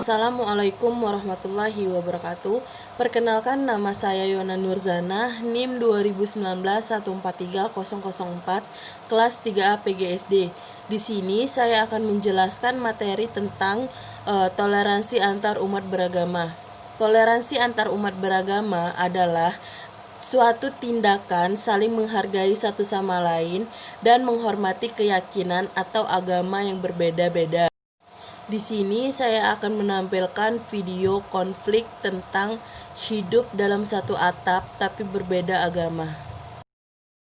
Assalamualaikum warahmatullahi wabarakatuh. Perkenalkan, nama saya Yona Nurzana, NIM 2019143004, kelas 3A PGSD. Di sini saya akan menjelaskan materi tentang toleransi antar umat beragama. Toleransi antar umat beragama adalah suatu tindakan saling menghargai satu sama lain dan menghormati keyakinan atau agama yang berbeda-beda. Di sini saya akan menampilkan video konflik tentang hidup dalam satu atap tapi berbeda agama.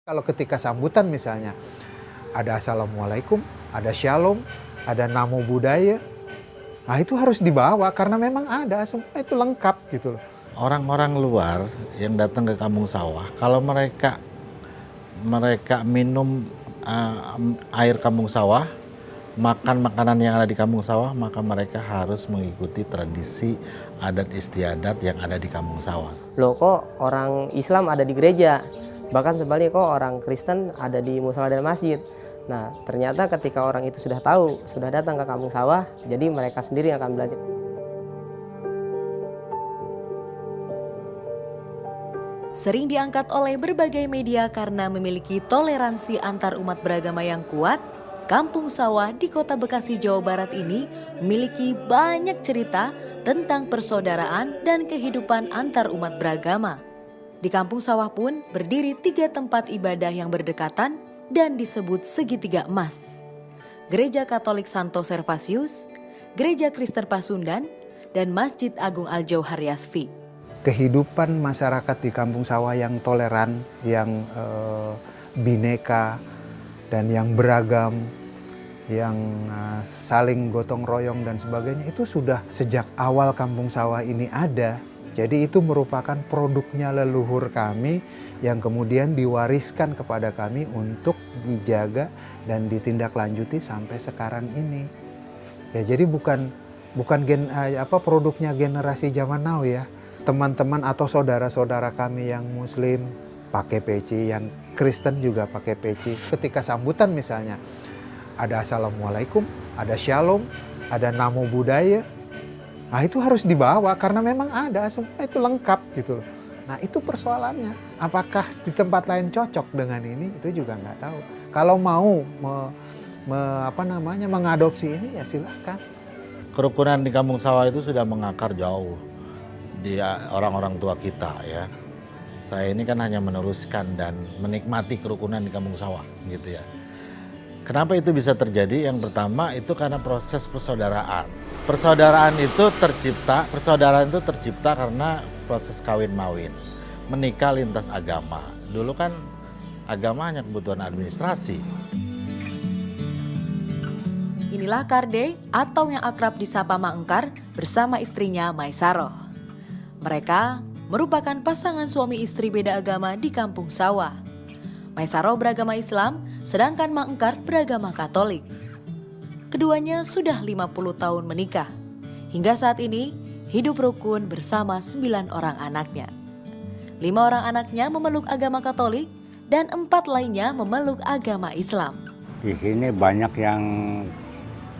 Kalau ketika sambutan misalnya ada assalamualaikum, ada shalom, ada namo buddhaya, nah itu harus dibawa karena memang ada, semua itu lengkap gitu loh. Orang-orang luar yang datang ke Kampung Sawah, kalau mereka minum air Kampung Sawah, makan makanan yang ada di Kampung Sawah, maka mereka harus mengikuti tradisi adat istiadat yang ada di Kampung Sawah. Loh, kok orang Islam ada di gereja? Bahkan sebaliknya, kok orang Kristen ada di musala dan masjid? Nah, ternyata ketika orang itu sudah tahu, sudah datang ke Kampung Sawah, jadi mereka sendiri yang akan belajar. Sering diangkat oleh berbagai media karena memiliki toleransi antar umat beragama yang kuat, Kampung Sawah di Kota Bekasi, Jawa Barat ini memiliki banyak cerita tentang persaudaraan dan kehidupan antar umat beragama. Di Kampung Sawah pun berdiri 3 tempat ibadah yang berdekatan dan disebut segitiga emas. Gereja Katolik Santo Servasius, Gereja Kristen Pasundan, dan Masjid Agung Al-Jauhar Yasfi. Kehidupan masyarakat di Kampung Sawah yang toleran, yang bineka, dan yang beragam, yang saling gotong royong dan sebagainya, itu sudah sejak awal Kampung Sawah ini ada. Jadi itu merupakan produknya leluhur kami yang kemudian diwariskan kepada kami untuk dijaga dan ditindaklanjuti sampai sekarang ini. Ya, jadi bukan produknya generasi zaman now ya. Teman-teman atau saudara-saudara kami yang Muslim pakai peci, yang Kristen juga pakai peci. Ketika sambutan misalnya ada assalamualaikum, ada shalom, ada namo buddhaya, nah itu harus dibawa karena memang ada, semua itu lengkap gitu loh. Nah itu persoalannya, apakah di tempat lain cocok dengan ini, itu juga nggak tahu. Kalau mau mengadopsi ini ya silakan. Kerukunan di Kampung Sawah itu sudah mengakar jauh di orang-orang tua kita ya. Saya ini kan hanya meneruskan dan menikmati kerukunan di Kampung Sawah gitu ya. Kenapa itu bisa terjadi? Yang pertama itu karena proses persaudaraan. Persaudaraan itu tercipta karena proses kawin mawin, menikah lintas agama. Dulu kan agama hanya kebutuhan administrasi. Inilah Karde atau yang akrab disapa Ma Engkar bersama istrinya Maisaroh. Mereka merupakan pasangan suami istri beda agama di Kampung Sawah. Maisaroh beragama Islam, sedangkan Ma Engkar beragama Katolik. Keduanya sudah 50 tahun menikah. Hingga saat ini, hidup rukun bersama 9 orang anaknya. 5 orang anaknya memeluk agama Katolik dan 4 lainnya memeluk agama Islam. Di sini banyak yang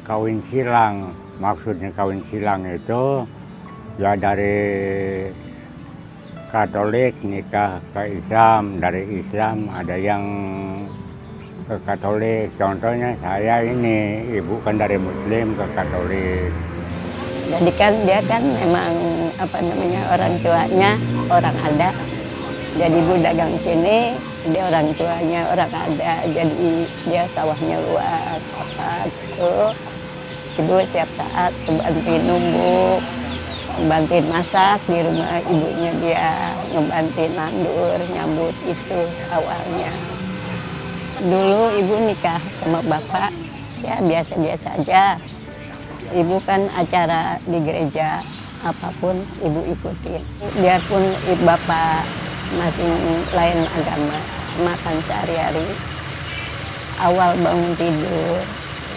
kawin silang. Maksudnya kawin silang itu ya dari Katolik nikah ke Islam, dari Islam ada yang ke Katolik. Contohnya saya ini, ibu kan dari Muslim ke Katolik. Jadi kan dia kan memang orang tuanya orang ada. Jadi ibu dagang sini, dia orang tuanya orang ada. Jadi dia sawahnya luas apa gitu. Ibu setiap saat bantuin numbuk, bantuin masak di rumah ibunya, dia ngebantuin nandur, nyambut itu awalnya. Dulu ibu nikah sama bapak, ya biasa-biasa aja. Ibu kan acara di gereja apapun ibu ikutin. Biarpun bapak masih lain agama, makan sehari-hari. Awal bangun tidur,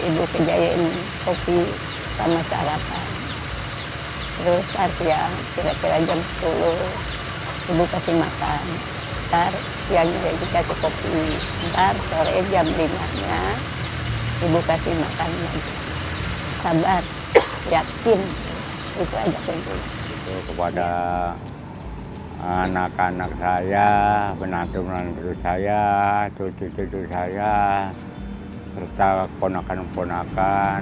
ibu kerjain kopi sama sarapan. Terus siang kira-kira jam 10 ibu kasih makan. Ntar siangnya dikasih kopi. Ntar sore jam 5-nya ibu kasih makan lagi. Sabar, yakin itu aja kumpul. Itu kepada anak-anak saya, menantu-menantu saya, cucu-cucu saya, serta ponakan-ponakan,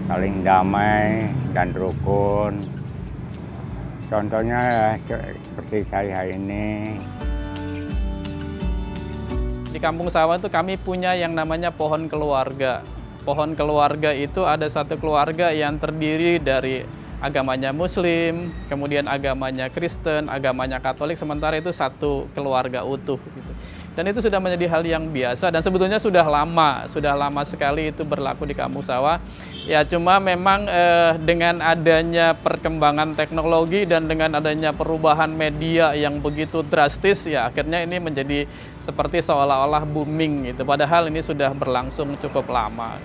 saling damai dan rukun. Contohnya ya, seperti saya ini. Di Kampung Sawah itu kami punya yang namanya pohon keluarga. Pohon keluarga itu ada satu keluarga yang terdiri dari agamanya Muslim, kemudian agamanya Kristen, agamanya Katolik, sementara itu satu keluarga utuh gitu. Dan itu sudah menjadi hal yang biasa dan sebetulnya sudah lama sekali itu berlaku di Kampung Sawah. Ya cuma memang dengan adanya perkembangan teknologi dan dengan adanya perubahan media yang begitu drastis, ya akhirnya ini menjadi seperti seolah-olah booming gitu. Padahal ini sudah berlangsung cukup lama.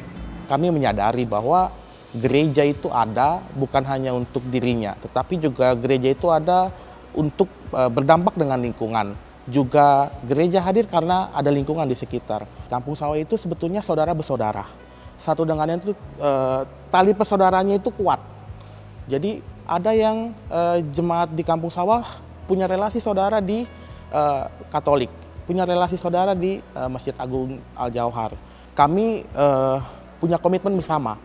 Kami menyadari bahwa gereja itu ada bukan hanya untuk dirinya, tetapi juga gereja itu ada untuk berdampak dengan lingkungan. Juga gereja hadir karena ada lingkungan di sekitar. Kampung Sawah itu sebetulnya saudara bersaudara. Satu dengan yang itu tali persaudaranya itu kuat. Jadi ada yang jemaat di Kampung Sawah punya relasi saudara di Katolik, punya relasi saudara di Masjid Agung Al-Jauhar. Kami punya komitmen bersama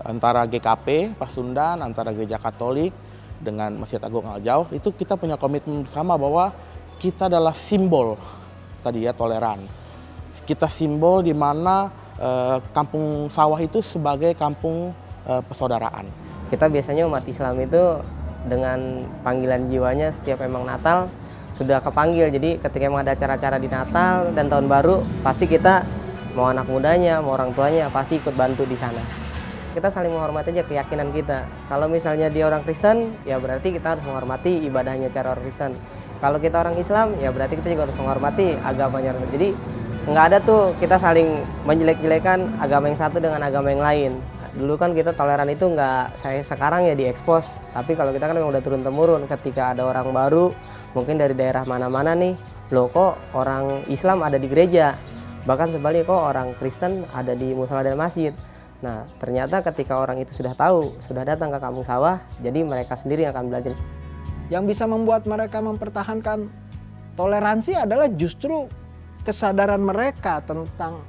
antara GKP Pasundan, antara Gereja Katolik dengan Masjid Agung Al-Jauhar. Itu kita punya komitmen bersama bahwa kita adalah simbol tadi ya toleran. Kita simbol di mana Kampung Sawah itu sebagai kampung persaudaraan. Kita biasanya umat Islam itu dengan panggilan jiwanya setiap emang Natal sudah kepanggil. Jadi ketika emang ada acara-acara di Natal dan Tahun Baru, pasti kita mau anak mudanya, mau orang tuanya pasti ikut bantu di sana. Kita saling menghormati aja keyakinan kita. Kalau misalnya dia orang Kristen, ya berarti kita harus menghormati ibadahnya cara orang Kristen. Kalau kita orang Islam, ya berarti kita juga harus menghormati agamanya. Jadi nggak ada tuh kita saling menjelek-jelekan agama yang satu dengan agama yang lain. Dulu kan kita toleran itu nggak saya sekarang ya diekspos. Tapi kalau kita kan memang udah turun-temurun. Ketika ada orang baru, mungkin dari daerah mana-mana nih, loh kok orang Islam ada di gereja. Bahkan sebaliknya kok orang Kristen ada di musala dan masjid. Nah ternyata ketika orang itu sudah tahu, sudah datang ke Kampung Sawah, jadi mereka sendiri yang akan belajar. Yang bisa membuat mereka mempertahankan toleransi adalah justru kesadaran mereka tentang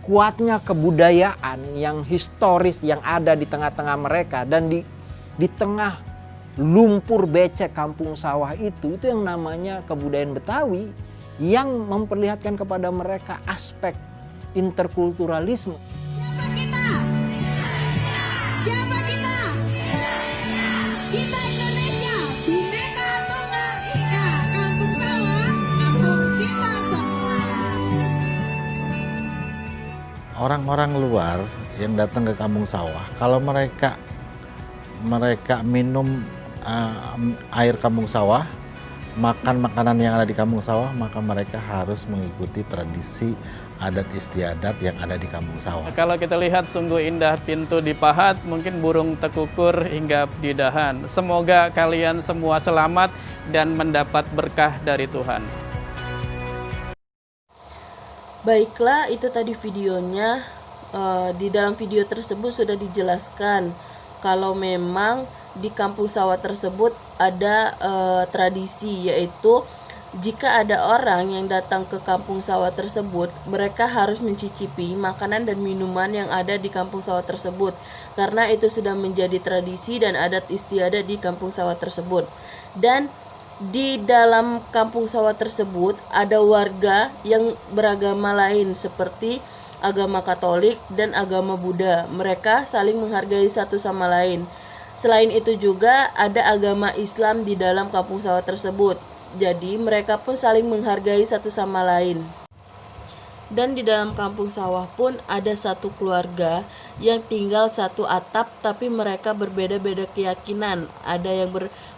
kuatnya kebudayaan yang historis yang ada di tengah-tengah mereka. Dan di tengah lumpur becek Kampung Sawah itu yang namanya kebudayaan Betawi yang memperlihatkan kepada mereka aspek interkulturalisme. Siapa kita? Kita Indonesia, Bhinneka Tunggal Ika, Kampung Sawah, kampung kita semua. Orang-orang luar yang datang ke Kampung Sawah, kalau mereka minum air Kampung Sawah, makan makanan yang ada di Kampung Sawah, maka mereka harus mengikuti tradisi adat istiadat yang ada di Kampung Sawah. Kalau kita lihat sungguh indah pintu dipahat, mungkin burung tekukur hingga di dahan. Semoga kalian semua selamat dan mendapat berkah dari Tuhan. Baiklah, itu tadi videonya. Di dalam video tersebut sudah dijelaskan kalau memang di Kampung Sawah tersebut ada tradisi, yaitu jika ada orang yang datang ke Kampung Sawah tersebut, mereka harus mencicipi makanan dan minuman yang ada di Kampung Sawah tersebut, karena itu sudah menjadi tradisi dan adat istiadat di Kampung Sawah tersebut. Dan di dalam Kampung Sawah tersebut ada warga yang beragama lain seperti agama Katolik dan agama Buddha. Mereka saling menghargai satu sama lain. Selain itu juga ada agama Islam di dalam Kampung Sawah tersebut. Jadi mereka pun saling menghargai satu sama lain. Dan di dalam Kampung Sawah pun ada satu keluarga yang tinggal satu atap tapi mereka berbeda-beda keyakinan. Ada yang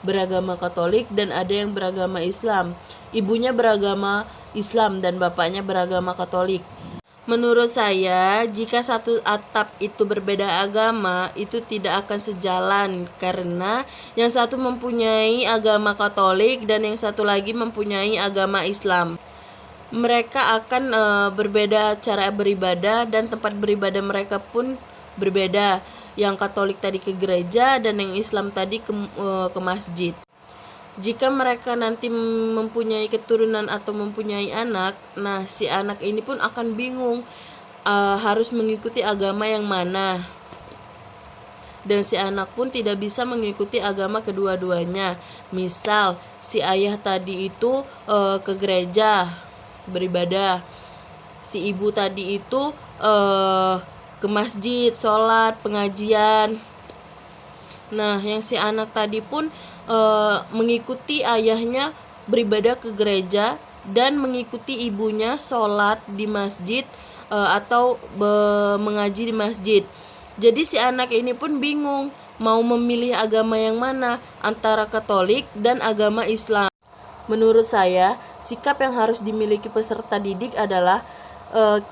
beragama Katolik dan ada yang beragama Islam. Ibunya beragama Islam dan bapaknya beragama Katolik. Menurut saya, jika satu atap itu berbeda agama, itu tidak akan sejalan karena yang satu mempunyai agama Katolik dan yang satu lagi mempunyai agama Islam. Mereka akan berbeda cara beribadah dan tempat beribadah mereka pun berbeda. yang Katolik tadi ke gereja dan yang Islam tadi ke masjid. Jika mereka nanti mempunyai keturunan atau mempunyai anak, nah si anak ini pun akan bingung harus mengikuti agama yang mana. Dan si anak pun tidak bisa mengikuti agama kedua-duanya. Misal si ayah tadi itu ke gereja beribadah, si ibu tadi itu ke masjid, sholat, pengajian. Nah, yang si anak tadi pun mengikuti ayahnya beribadah ke gereja dan mengikuti ibunya sholat di masjid atau mengaji di masjid. Jadi si anak ini pun bingung mau memilih agama yang mana antara Katolik dan agama Islam. Menurut saya, sikap yang harus dimiliki peserta didik adalah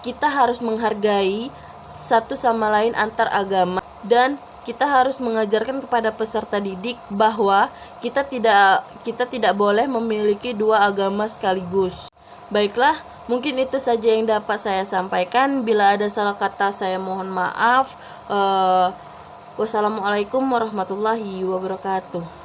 kita harus menghargai satu sama lain antar agama, dan kita harus mengajarkan kepada peserta didik bahwa kita tidak boleh memiliki dua agama sekaligus. Baiklah, mungkin itu saja yang dapat saya sampaikan. Bila ada salah kata, saya mohon maaf. Wassalamualaikum warahmatullahi wabarakatuh.